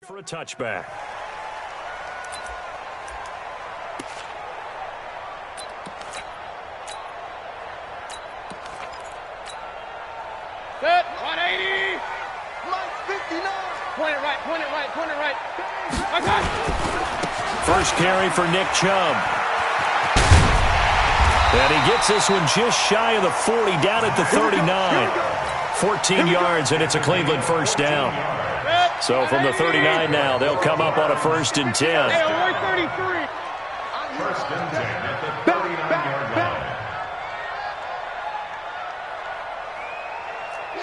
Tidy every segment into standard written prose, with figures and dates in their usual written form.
For a touchback. Set, 180. Mike 59. Point it right, point it right, point it right. Okay. First carry for Nick Chubb. And he gets this one just shy of the 40, down at the 39. 14 yards, and it's a Cleveland first down. So from the 39 now, they'll come up on a 1st and 10. Hey, we're 33. First and 10 at the 39-yard line.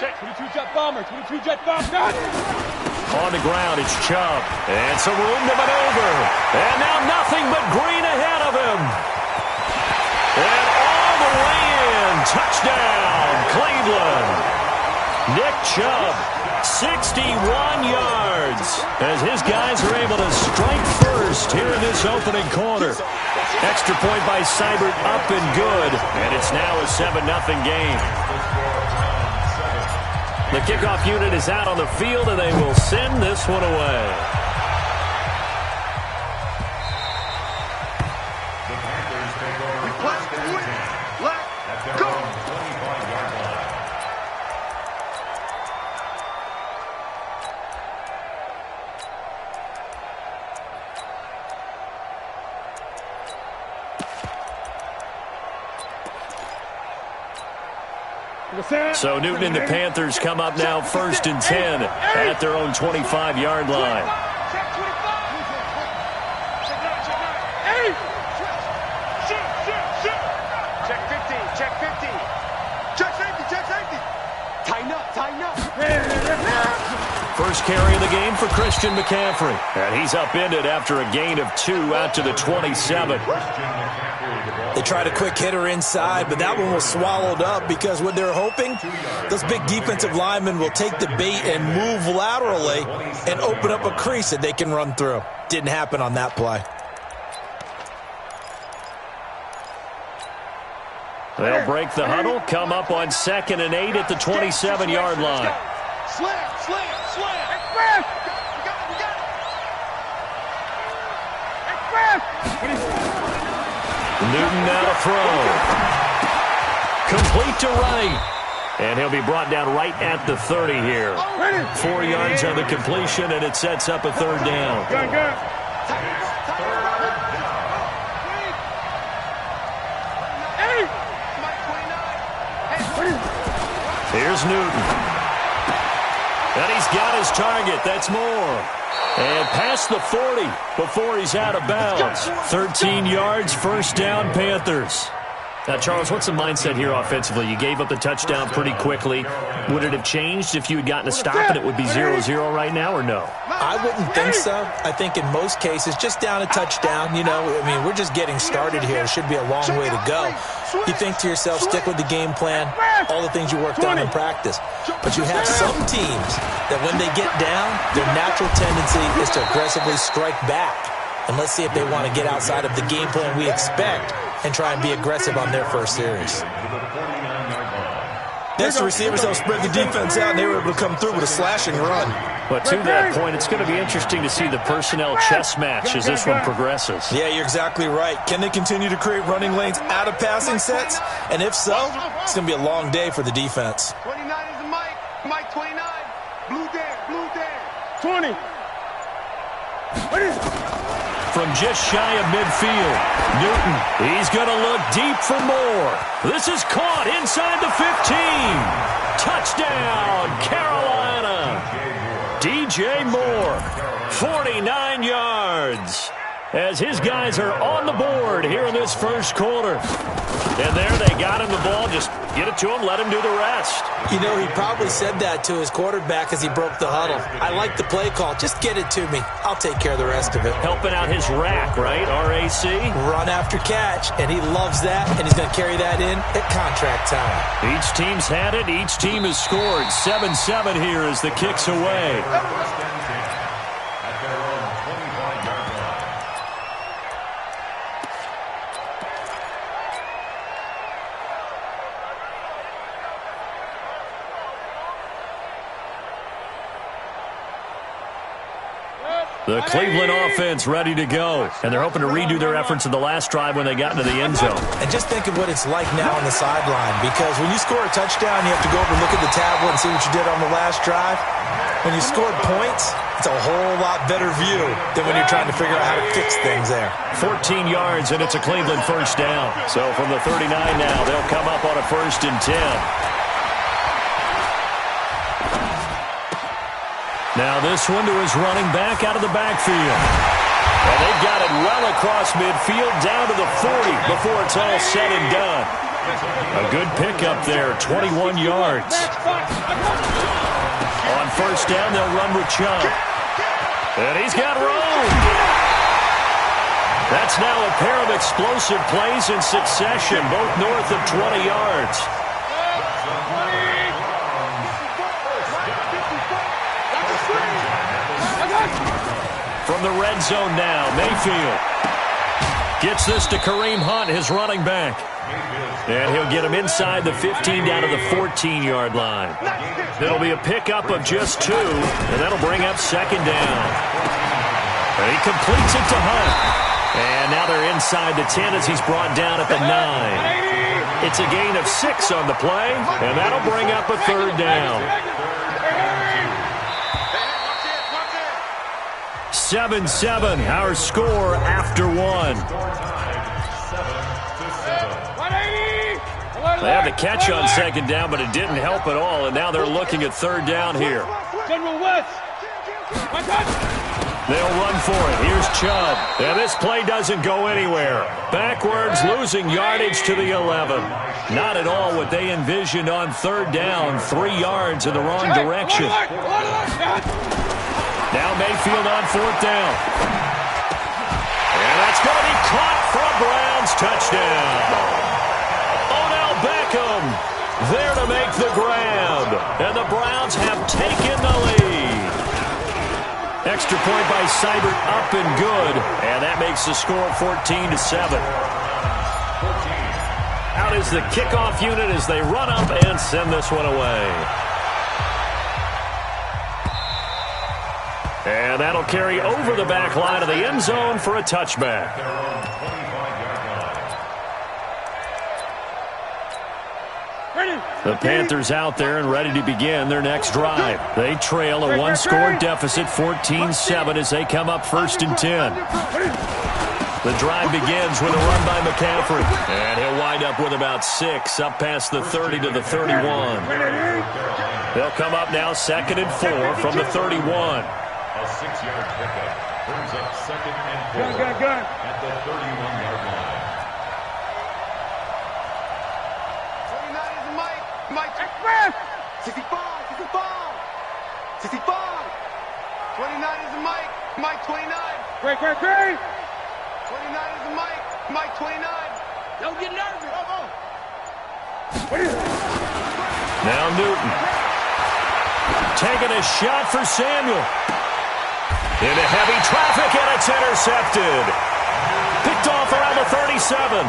Check, 22 jet bomber, 22 jet bomber. On the ground, it's Chubb. And some room to maneuver. And now nothing but green ahead of him. And all the way in. Touchdown, Cleveland. Nick Chubb, 61 yards, as his guys are able to strike first here in this opening quarter. Extra point by Seibert, up and good, and it's now a 7-0 game. The kickoff unit is out on the field, and they will send this one away. The Panthers take over first and 10 at their own 25-yard line. So Newton and the Panthers come up now 1st and 10 at their own 25-yard line. Check 50, check 50. Check safety, check safety. Tighten up, tighten up. First carry of the game for Christian McCaffrey. And he's upended after a gain of 2 out to the 27. They tried a quick hitter inside, but that one was swallowed up because what they're hoping, those big defensive linemen will take the bait and move laterally and open up a crease that they can run through. Didn't happen on that play. They'll break the huddle, come up on 2nd and 8 at the 27-yard line. Slam, slam, slam. Express. You got it. Express. Newton now to throw. Complete to right. And he'll be brought down right at the 30 here. 4 yards on the completion, and it sets up a 3rd down. Gun. Here's Newton. And he's got his target. That's more. And past the 40 before he's out of bounds. 13 yards, 1st down, Panthers. Now, Charles, what's the mindset here offensively? You gave up the touchdown pretty quickly. Would it have changed if you had gotten a stop and it would be 0-0 right now, or no? I wouldn't think so. I think in most cases, just down a touchdown, we're just getting started here. It should be a long way to go. You think to yourself, stick with the game plan, all the things you worked on in practice. But you have some teams that when they get down, their natural tendency is to aggressively strike back. And let's see if they want to get outside of the game plan we expect and try and be aggressive on their first series. Next, the receivers helped spread the defense out, and they were able to come through with a slashing run. But to that point, it's going to be interesting to see the personnel chess match as this one progresses. Yeah, you're exactly right. Can they continue to create running lanes out of passing sets? And if so, it's going to be a long day for the defense. 29 is the Mike. Mike 29. Blue there. 20. From just shy of midfield, Newton, he's going to look deep for more. This is caught inside the 15. Touchdown, Carolina. DJ Moore, 49 yards. As his guys are on the board here in this first quarter. And there they got him the ball. Just get it to him, let him do the rest. He probably said that to his quarterback as he broke the huddle. I like the play call. Just get it to me. I'll take care of the rest of it. Helping out his rack, right? RAC? Run after catch, and he loves that, and he's going to carry that in at contract time. Each team's had it. Each team has scored. 7-7 here as the kick's away. The Cleveland offense ready to go. And they're hoping to redo their efforts in the last drive when they got into the end zone. And just think of what it's like now on the sideline, because when you score a touchdown, you have to go over and look at the tablet and see what you did on the last drive. When you scored points, it's a whole lot better view than when you're trying to figure out how to fix things there. 14 yards, and it's a Cleveland first down. So from the 39 now, they'll come up on a 1st and 10. Now this one to his running back out of the backfield. And they've got it well across midfield down to the 40 before it's all said and done. A good pickup there, 21 yards. On 1st down, they'll run with Chubb. And he's got room. That's now a pair of explosive plays in succession, both north of 20 yards. From the red zone now, Mayfield gets this to Kareem Hunt, his running back. And he'll get him inside the 15 down to the 14-yard line. It'll be a pickup of just 2, and that'll bring up 2nd down. And he completes it to Hunt. And now they're inside the 10 as he's brought down at the 9. It's a gain of 6 on the play, and that'll bring up a 3rd down. 7-7, our score after 1. They had the catch on 2nd down, but it didn't help at all, and now they're looking at 3rd down here. They'll run for it. Here's Chubb. And this play doesn't go anywhere. Backwards, losing yardage to the 11. Not at all what they envisioned on 3rd down. 3 yards in the wrong direction. Now Mayfield on 4th down. And that's going to be caught for a Browns touchdown. Odell Beckham there to make the grab. And the Browns have taken the lead. Extra point by Seibert, up and good. And that makes the score 14-7. Out is the kickoff unit as they run up and send this one away. And that'll carry over the back line of the end zone for a touchback. The Panthers out there and ready to begin their next drive. They trail a 1-score deficit, 14-7, as they come up 1st and 10. The drive begins with a run by McCaffrey. And he'll wind up with about 6, up past the 30 to the 31. They'll come up now 2nd and 4 from the 31. A 6-yard pickup brings up 2nd and 4 at the 31-yard line. 29 is Mike. Mike. 65. 65. 29 is Mike. Mike 29. Great. 29 is Mike. Mike 29. Don't get nervous. Now Newton. Taking a shot for Samuel. Into heavy traffic, and it's intercepted. Picked off around the 37.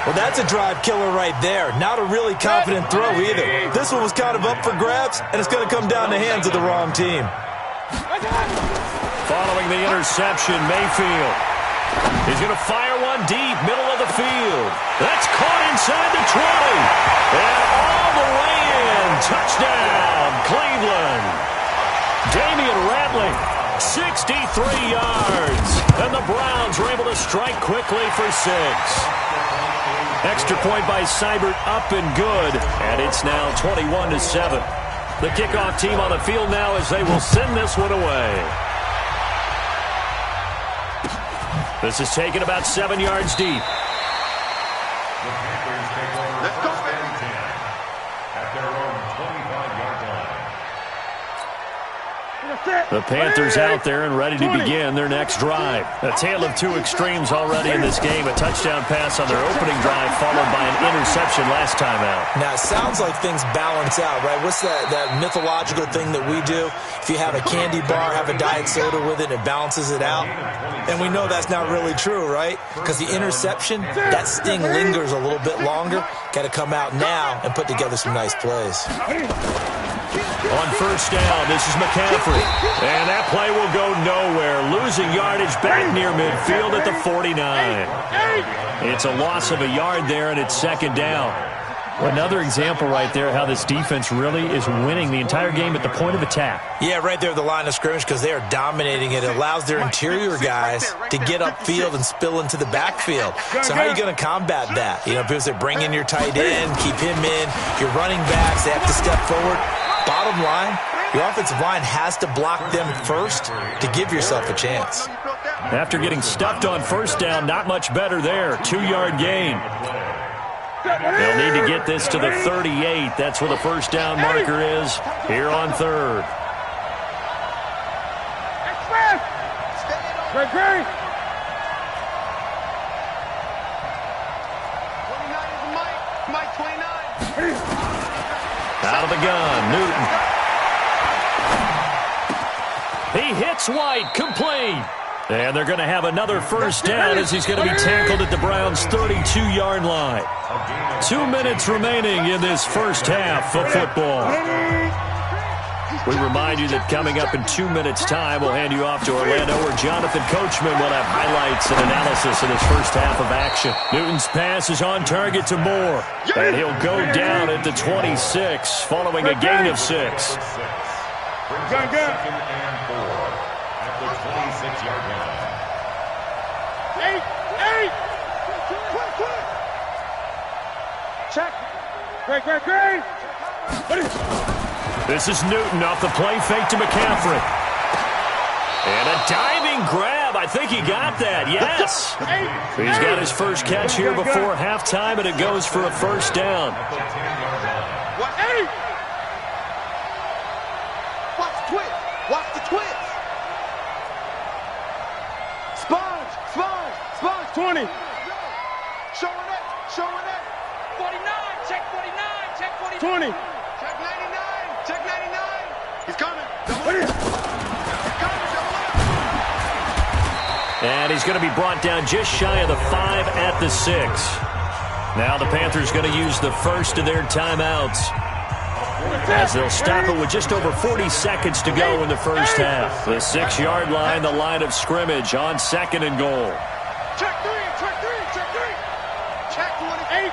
Well, that's a drive killer right there. Not a really confident throw either. This one was kind of up for grabs, and it's going to come down the hands of the wrong team. Following the interception, Mayfield. He's going to fire one deep, middle of the field. That's caught inside the 20. And all the way in. Touchdown, Cleveland. Damian Rattling, 63 yards. And the Browns are able to strike quickly for 6. Extra point by Seibert, up and good. And it's now 21-7. The kickoff team on the field now as they will send this one away. This is taken about 7 yards deep. The Panthers take over Let's go, 1st and 10 at their own 25-yard line. The Panthers out there and ready to begin their next drive. A tale of 2 extremes already in this game. A touchdown pass on their opening drive followed by an interception last time out. Now, it sounds like things balance out, right? What's that mythological thing that we do? If you have a candy bar, have a diet soda with it, it balances it out. And we know that's not really true, right? Because the interception, that sting lingers a little bit longer. Got to come out now and put together some nice plays. On 1st down, this is McCaffrey. And that play will go nowhere, losing yardage back near midfield at the 49. It's a loss of a yard there, and it's second down. Well, another example right there how this defense really is winning the entire game at the point of attack. Yeah, right there at the line of scrimmage because they are dominating it. It allows their interior guys to get upfield and spill into the backfield. So how are you going to combat that? You know, people say bring in your tight end, keep him in. Your running backs, they have to step forward. Bottom line, your offensive line has to block them first to give yourself a chance. After getting stuffed on first down, not much better there. 2-yard gain. They'll need to get this to the 38. That's where the first down marker is here on third. Out of the gun, Newton. He hits White, complete. And they're going to have another first down as he's going to be tackled at the Browns' 32-yard line. 2 minutes remaining in this first half of football. We remind you that coming up in 2 minutes' time, we'll hand you off to Orlando, where Jonathan Coachman will have highlights and analysis of this first half of action. Newton's pass is on target to Moore, and he'll go down at the 26, following a gain of 6. Second and 4 at the 26-yard line. Check. Great. This is Newton off the play fake to McCaffrey. And a diving grab. I think he got that. Yes. He's got his first catch here before halftime, and it goes for a first down. Watch the twist. Sponge. 20. Showing it. 49. Check 49. 20. Check 99. He's coming. And he's going to be brought down just shy of the 5 at the 6. Now the Panthers going to use the first of their timeouts, as they'll stop it with just over 40 seconds to go in the first half. The 6-yard line, the line of scrimmage on second and goal. Check 3. Check 28.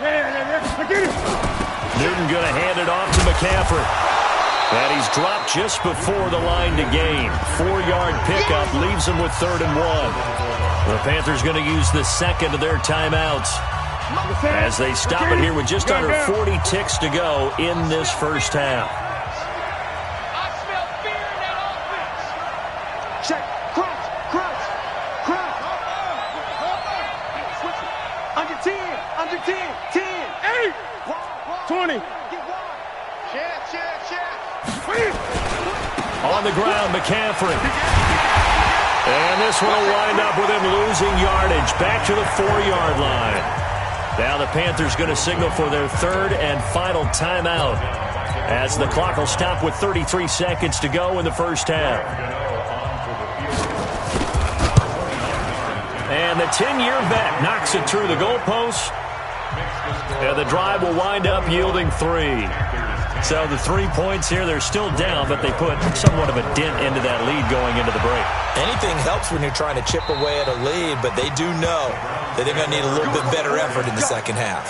I get it. Newton going to hand it off to McCaffrey. And he's dropped just before the line to gain. 4-yard pickup leaves him with 3rd and 1. The Panthers going to use the second of their timeouts, as they stop it here with just under 40 ticks to go in this first half. I smell fear in that offense. Check. Crunch. Under 10. 8. 20. On the ground, McCaffrey. And this one will wind up with him losing yardage back to the 4-yard line. Now the Panthers going to signal for their 3rd and final timeout, as the clock will stop with 33 seconds to go in the first half. And the 10-year vet knocks it through the goalpost. And the drive will wind up yielding 3. So the 3 points here, they're still down, but they put somewhat of a dent into that lead going into the break. Anything helps when you're trying to chip away at a lead, but they do know that they're going to need a little bit better effort in the second half.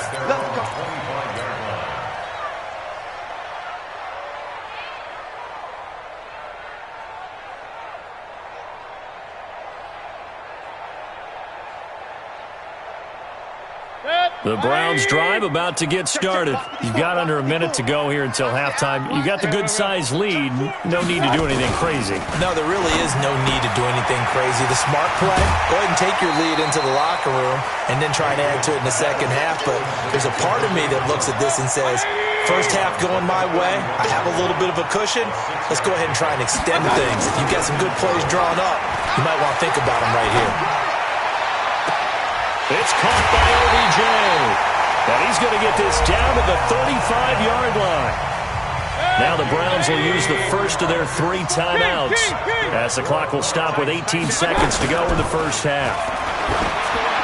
The Browns drive about to get started. You've got under a minute to go here until halftime. You got the good-sized lead. No need to do anything crazy. No, there really is no need to do anything crazy. The smart play, go ahead and take your lead into the locker room and then try and add to it in the second half. But there's a part of me that looks at this and says, first half going my way, I have a little bit of a cushion. Let's go ahead and try and extend things. If you've got some good plays drawn up, you might want to think about them right here. It's caught by OBJ. And he's going to get this down to the 35-yard line. Now the Browns will use the first of their 3 timeouts, as the clock will stop with 18 seconds to go in the first half.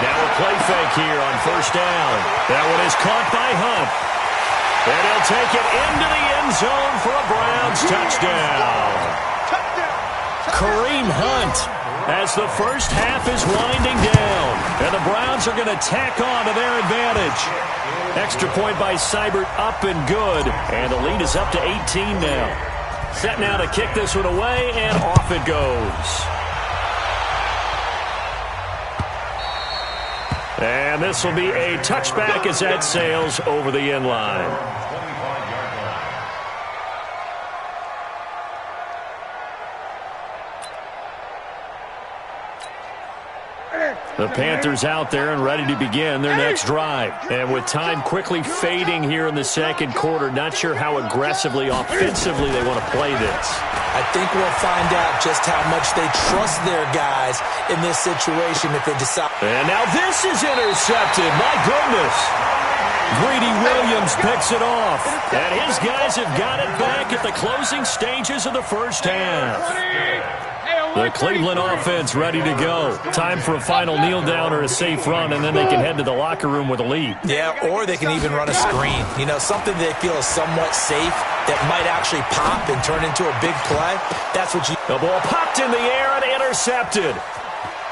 Now a play fake here on first down. That one is caught by Hunt. And he'll take it into the end zone for a Browns touchdown. Kareem Hunt, as the first half is winding down. And the Browns are going to tack on to their advantage. Extra point by Seibert, up and good. And the lead is up to 18 now. Set now to kick this one away, and off it goes. And this will be a touchback as that sails over the end line. The Panthers out there and ready to begin their next drive. And with time quickly fading here in the second quarter, not sure how aggressively, offensively they want to play this. I think we'll find out just how much they trust their guys in this situation if they decide. And now this is intercepted. My goodness. Greedy Williams picks it off. And his guys have got it back at the closing stages of the first half. The Cleveland offense ready to go. Time for a final kneel down or a safe run, and then they can head to the locker room with a lead. Yeah, or they can even run a screen. You know, something they feel is somewhat safe that might actually pop and turn into a big play. That's what you... The ball popped in the air and intercepted.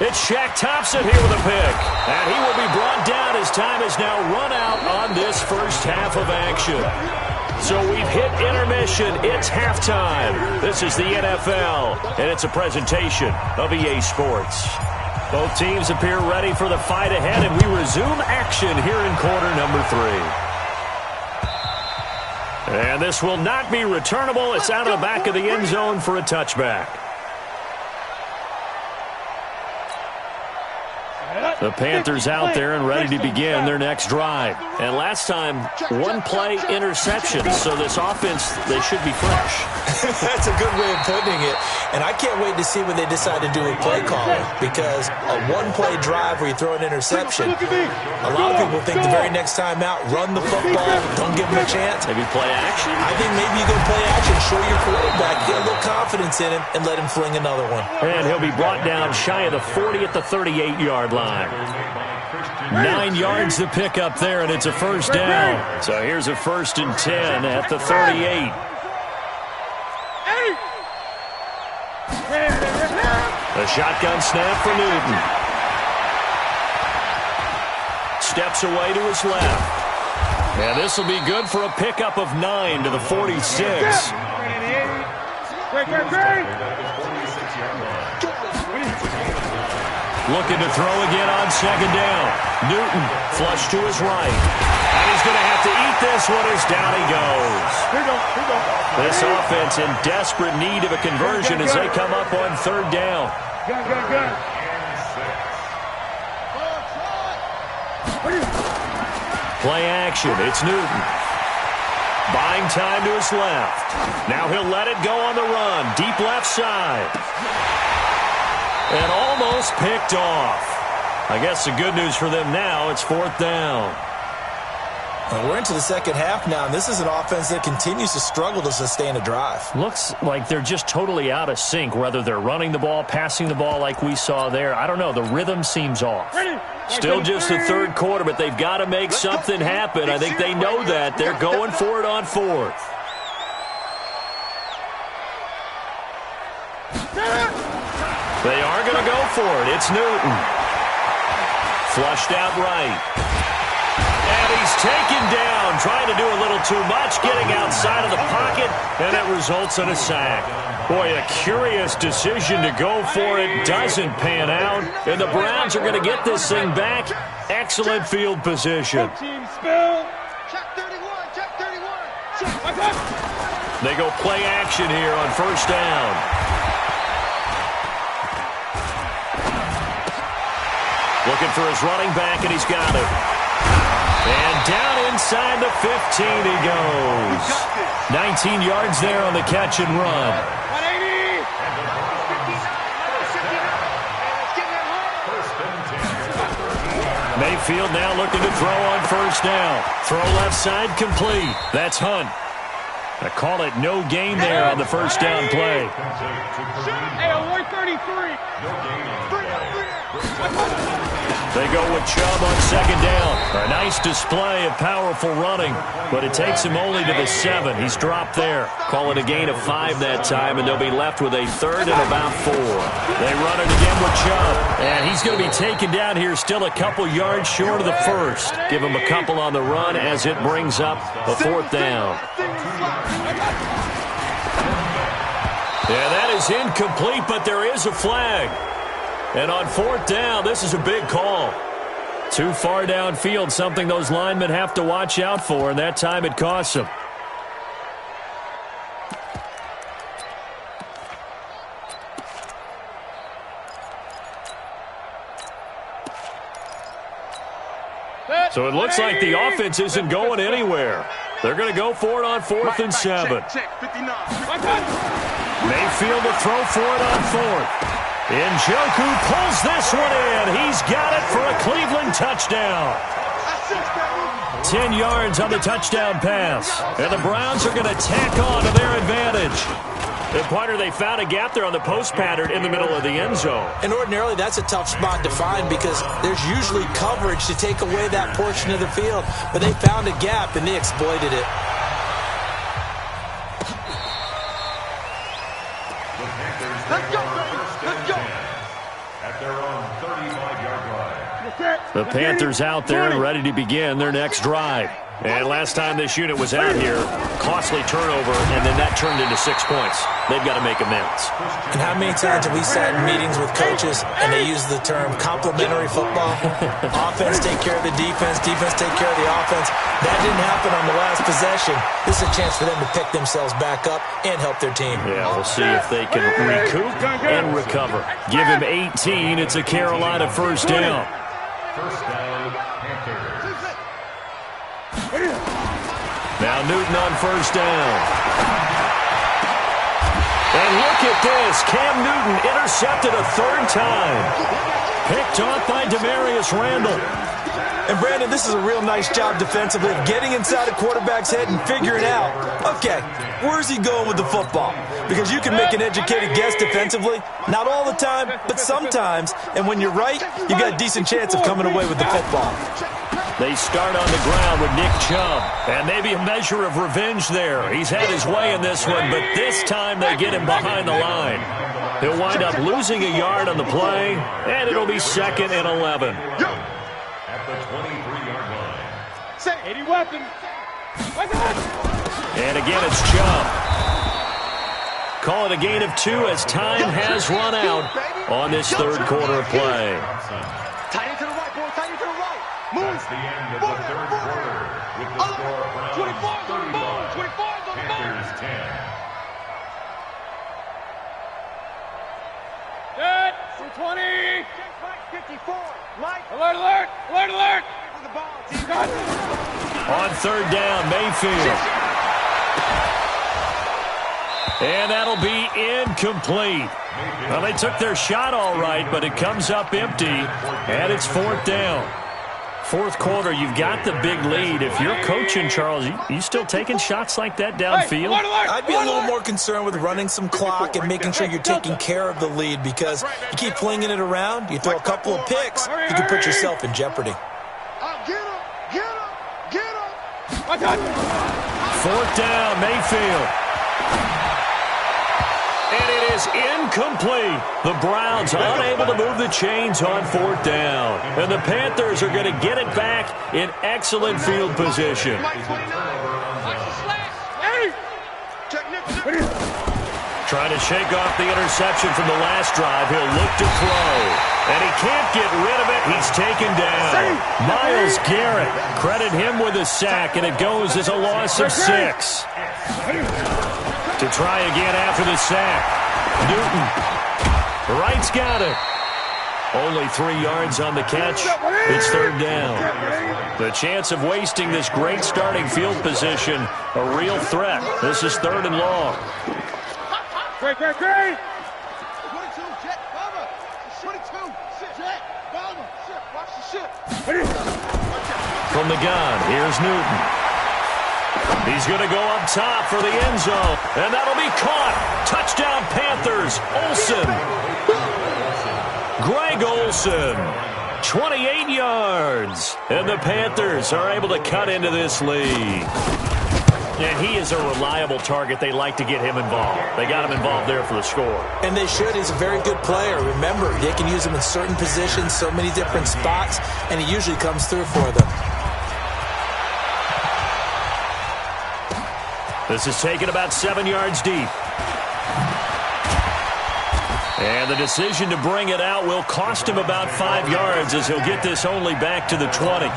It's Shaq Thompson here with a pick. And he will be brought down as time has now run out on this first half of action. So we've hit intermission. It's halftime. This is the NFL, and it's a presentation of EA Sports. Both teams appear ready for the fight ahead, and we resume action here in quarter number 3. And this will not be returnable. It's out of the back of the end zone for a touchback. The Panthers out there and ready to begin their next drive. And last time, one play interception. So this offense, they should be fresh. That's a good way of putting it. And I can't wait to see what they decide to do with play calling. Because a one-play drive where you throw an interception, a lot of people think the very next time out, run the football, don't give them a chance. Maybe play action. I think maybe you go play action, show your quarterback, get a little confidence in him, and let him fling another one. And he'll be brought down shy of the 40 at the 38-yard line. 9 yards to pick up there, and it's a first down. So here's a 1st and 10 at the 38. A shotgun snap for Newton. Steps away to his left. And this will be good for a pickup of 9 to the 46. Looking to throw again on second down. Newton flush to his right. And he's going to have to eat this one as down he goes. This offense in desperate need of a conversion as they come up on third down. Play action. It's Newton. Buying time to his left. Now he'll let it go on the run. Deep left side. And almost picked off. I guess the good news for them now, it's 4th down. And we're into the second half now, and this is an offense that continues to struggle to sustain a drive. Looks like they're just totally out of sync, whether they're running the ball, passing the ball like we saw there. I don't know. The rhythm seems off. Still just the third quarter, but they've got to make something happen. I think they know that. They're going for it on 4th. They are going to go for it. It's Newton. Flushed out right. And he's taken down, trying to do a little too much, getting outside of the pocket, and it results in a sack. Boy, a curious decision to go for it. Doesn't pan out, and the Browns are going to get this thing back. Excellent field position. They go play action here on first down. Looking for his running back, and he's got it. And down inside the 15 he goes. 19 yards there on the catch and run. 180! Mayfield now looking to throw on first down. Throw left side complete. That's Hunt. I call it no gain there on the first down play. Hey, 133. They go with Chubb on second down. A nice display of powerful running, but it takes him only to the 7. He's dropped there. Call it a gain of 5 that time, and they'll be left with a 3rd and about 4. They run it again with Chubb, and he's going to be taken down here still a couple yards short of the 1st. Give him a couple on the run as it brings up a 4th down. Yeah, that is incomplete, but there is a flag. And on 4th down, this is a big call. Too far downfield, something those linemen have to watch out for, and that time it costs them. So it looks like the offense isn't going anywhere. They're going to go for it on 4th and 7. Mayfield to throw for it on 4th. Njoku pulls this one in. He's got it for a Cleveland touchdown. 10 yards on the touchdown pass. And the Browns are going to tack on to their advantage. The punter, they found a gap there on the post pattern in the middle of the end zone. And ordinarily, that's a tough spot to find because there's usually coverage to take away that portion of the field. But they found a gap, and they exploited it. Let's go, baby. Let's go. At their own 35-yard line. The Panthers out there and ready to begin their next drive. And last time this unit was out here, costly turnover, and then that turned into 6 points. They've got to make amends. And how many times have we sat in meetings with coaches and they use the term complementary football? Offense take care of the defense, defense take care of the offense. That didn't happen on the last possession. This is a chance for them to pick themselves back up and help their team. Yeah, we'll see if they can recoup and recover. Give him 18. It's a Carolina 1st down. First down, Panthers. Now Newton on 1st down. And look at this. Cam Newton intercepted a 3rd time. Picked off by Demarius Randall. And Brandon, this is a real nice job defensively of getting inside a quarterback's head and figuring out, okay, where's he going with the football? Because you can make an educated guess defensively. Not all the time, but sometimes. And when you're right, you got a decent chance of coming away with the football. They start on the ground with Nick Chubb. And maybe a measure of revenge there. He's had his way in this one, but this time they get him behind the line. He'll wind up losing a yard on the play, and it'll be 2nd and 11. At the 23-yard line. 80 weapons. And again, it's Chubb. Call it a gain of 2 as time has run out on this 3rd quarter of play. Tight end to the right, boy. Tight end to the right. Move. That's the end of the 3rd quarter with the score of Browns 35, Panthers 10. Good. 220. 54. Light. Alert, alert. Alert, alert. On the ball. On 3rd down, Mayfield. And that'll be incomplete. Well, they took their shot all right, but it comes up empty, and it's 4th down. 4th quarter, you've got the big lead. If you're coaching, Charles, you still taking shots like that downfield? I'd be a little more concerned with running some clock and making sure you're taking care of the lead because you keep flinging it around, you throw a couple of picks, you can put yourself in jeopardy. Get him. Get him. Get him. 4th down, Mayfield. And it is incomplete. The Browns unable to move the chains on 4th down. And the Panthers are going to get it back in excellent field position. Trying to shake off the interception from the last drive. He'll look to throw. And he can't get rid of it. He's taken down. Myles Garrett. Credit him with a sack, and it goes as a loss of 6. To try again after the sack. Newton. Wright's got it. Only 3 yards on the catch. It's 3rd down. The chance of wasting this great starting field position, a real threat. This is 3rd and long. Great, great, great. 22, Jet, Bomber. 22, Jet, Bomber. Watch the ship. From the gun, here's Newton. He's going to go up top for the end zone, and that'll be caught. Touchdown, Panthers. Olsen. Greg Olsen 28 yards. And the Panthers are able to cut into this lead. And he is a reliable target. They like to get him involved. They got him involved there for the score. And they should. He's a very good player. Remember, they can use him in certain positions, so many different spots, and he usually comes through for them. This is taken about 7 yards deep. And the decision to bring it out will cost him about 5 yards as he'll get this only back to the 20.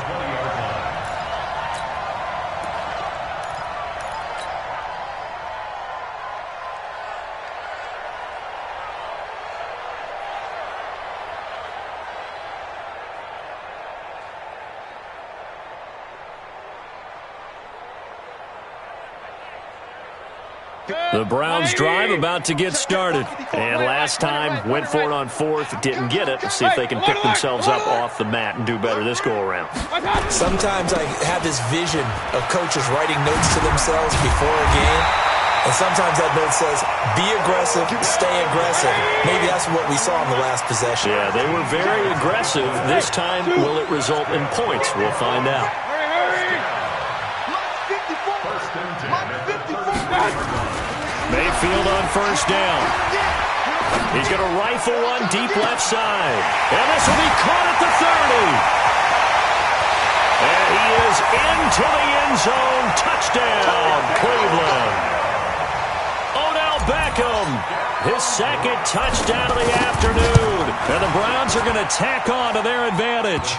The Browns drive about to get started. And last time, went for it on fourth, didn't get it. See if they can pick themselves up off the mat and do better this go-around. Sometimes I have this vision of coaches writing notes to themselves before a game. And sometimes that note says, be aggressive, stay aggressive. Maybe that's what we saw in the last possession. Yeah, they were very aggressive. This time, will it result in points? We'll find out. Mayfield on first down. He's going to rifle one deep left side. And this will be caught at the 30. And he is into the end zone. Touchdown, Cleveland. Odell Beckham, his second touchdown of the afternoon. And the Browns are going to tack on to their advantage.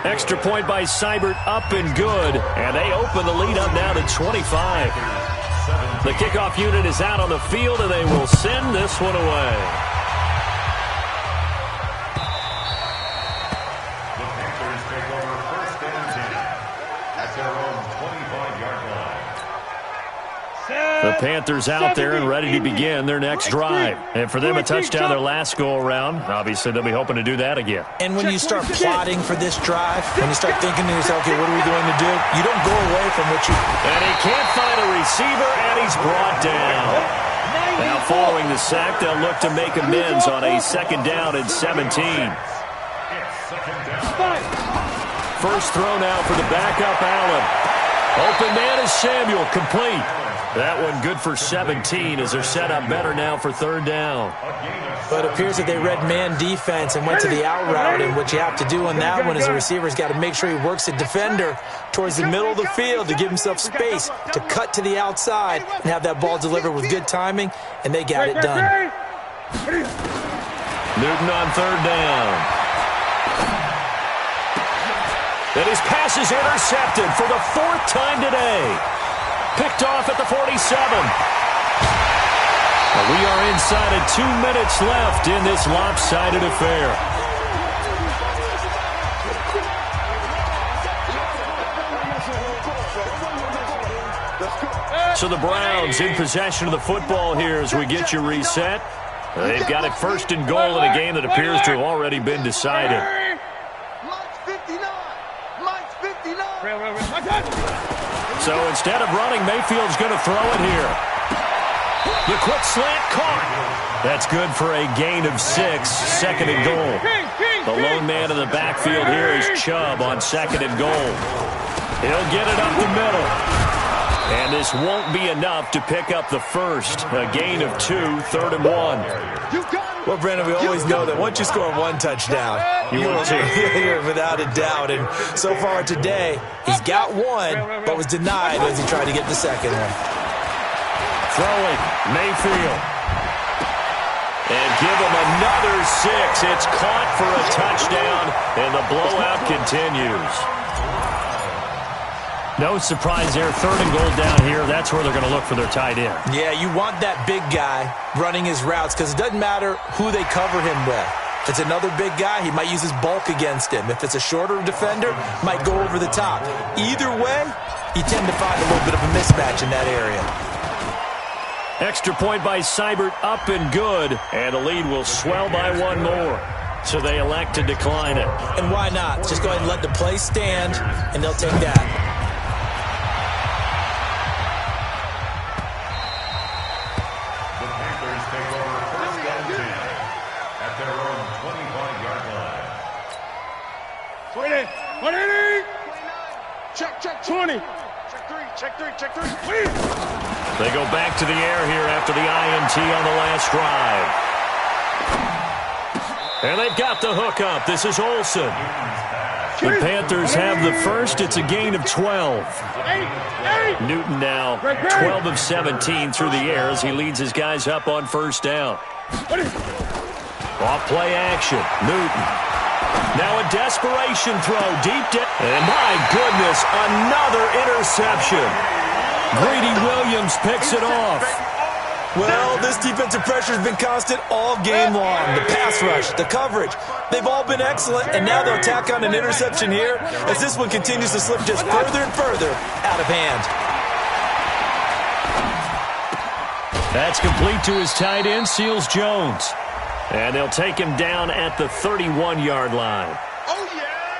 Extra point by Seibert, up and good. And they open the lead up now to 25. The kickoff unit is out on the field, and they will send this one away. The Panthers take over first and 10 at their own 25-yard line. The Panthers out there and ready to begin their next drive. And for them, a touchdown their last go-around. Obviously, they'll be hoping to do that again. And when you start plotting for this drive, when you start thinking to yourself, okay, what are we going to do? You don't go away from what you... And he can't find a receiver, and he's brought down. Now, following the sack, they'll look to make amends on a second down and 17. First throw now for the backup, Allen. Open man is Samuel, complete. That one good for 17 as they're set up better now for third down. But it appears that they read man defense and went to the out route, and what you have to do on that one as a receiver's got to make sure he works the defender towards the middle of the field to give himself space to cut to the outside and have that ball delivered with good timing, and they got it done. Newton on third down. And his pass is intercepted for the fourth time today. Picked off at the 47. We are inside of 2 minutes left in this lopsided affair. So the Browns in possession of the football here as we get you reset. They've got it first and goal in a game that appears to have already been decided. So instead of running, Mayfield's going to throw it here. The quick slant caught. That's good for a gain of 6, second and goal. The lone man in the backfield here is Chubb on second and goal. He'll get it up the middle. And this won't be enough to pick up the first. A gain of 2, third and 1. Well, Brandon, we always know that once you score one touchdown, you're without a doubt. And so far today, he's got one, but was denied as he tried to get the second one. Throwing, Mayfield. And give him another 6. It's caught for a touchdown, and the blowout continues. No surprise there. Third and goal down here. That's where they're going to look for their tight end. Yeah, you want that big guy running his routes because it doesn't matter who they cover him with. If it's another big guy, he might use his bulk against him. If it's a shorter defender, might go over the top. Either way, you tend to find a little bit of a mismatch in that area. Extra point by Seibert, up and good. And the lead will swell by one more. So they elect to decline it. And why not? Just go ahead and let the play stand, and they'll take that. Check 3. They go back to the air here after the INT on the last drive. And they've got the hook up. This is Olsen. The Panthers have the first. It's a gain of 12. Newton now 12 of 17 through the air as he leads his guys up on first down. Off play action. Newton. Now a desperation throw deep down. And my goodness, another interception. Greedy Williams picks it off. Well, this defensive pressure has been constant all game long. The pass rush, the coverage, they've all been excellent, and now they'll tack on an interception here as this one continues to slip just further and further out of hand. That's complete to his tight end, Seals Jones. And they'll take him down at the 31-yard line.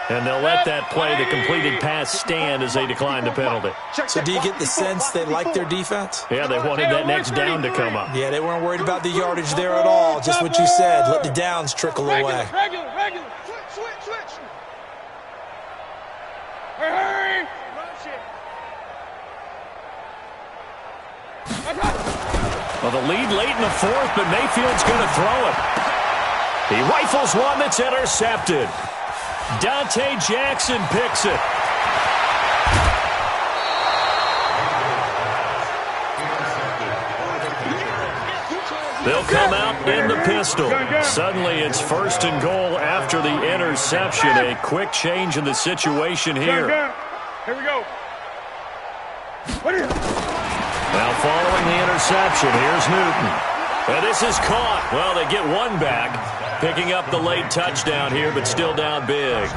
And they'll let that play, the completed pass, stand as they decline the penalty. So do you get the sense they like their defense? Yeah, they wanted that next down to come up. Yeah, they weren't worried about the yardage there at all. Just what you said. Let the downs trickle away. Regular. Switch. Hurry. Well, the lead late in the fourth, but Mayfield's going to throw it. He rifles one that's intercepted. Dante Jackson picks it. They'll come out in the pistol. Suddenly it's first and goal after the interception. A quick change in the situation here. Here we go. Now following the interception, here's Newton. And this is caught. Well, they get one back, picking up the late touchdown here, but still down big.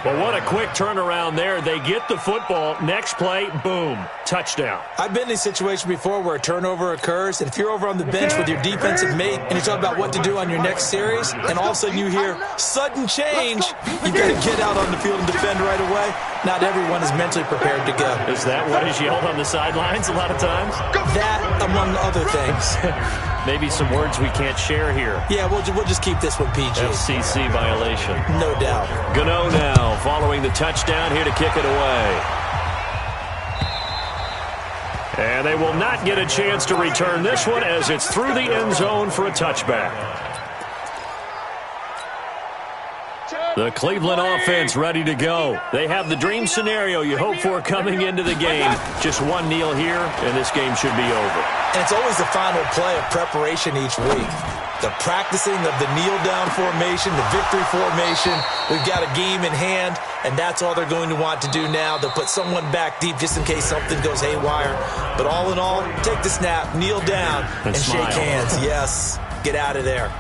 Well, what a quick turnaround there. They get the football. Next play, boom, touchdown. I've been in a situation before where a turnover occurs, and if you're over on the bench with your defensive mate and you're talking about what to do on your next series, and all of a sudden you hear sudden change, you've got to get out on the field and defend right away. Not everyone is mentally prepared to go. Is that what is yelled on the sidelines a lot of times? That, among other things. Maybe some words we can't share here. Yeah, we'll just keep this one PG. FCC violation. No doubt. Gano now following the touchdown here to kick it away. And they will not get a chance to return this one as it's through the end zone for a touchback. The Cleveland offense ready to go. They have the dream scenario you hope for coming into the game. Just one kneel here, and this game should be over. And it's always the final play of preparation each week. The practicing of the kneel-down formation, the victory formation. We've got a game in hand, and that's all they're going to want to do now. They'll put someone back deep just in case something goes haywire. But all in all, take the snap, kneel down, and shake hands. Yes, get out of there.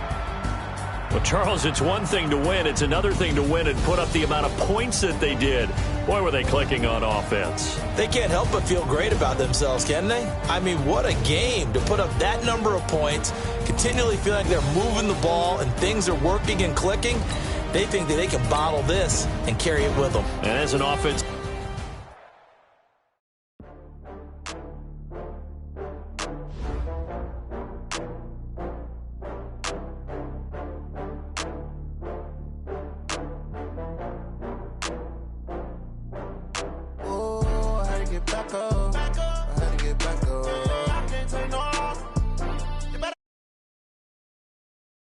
Well, Charles, it's one thing to win. It's another thing to win and put up the amount of points that they did. Boy, were they clicking on offense. They can't help but feel great about themselves, can they? I mean, what a game to put up that number of points, continually feel like they're moving the ball and things are working and clicking. They think that they can bottle this and carry it with them. And as an offense... Back up.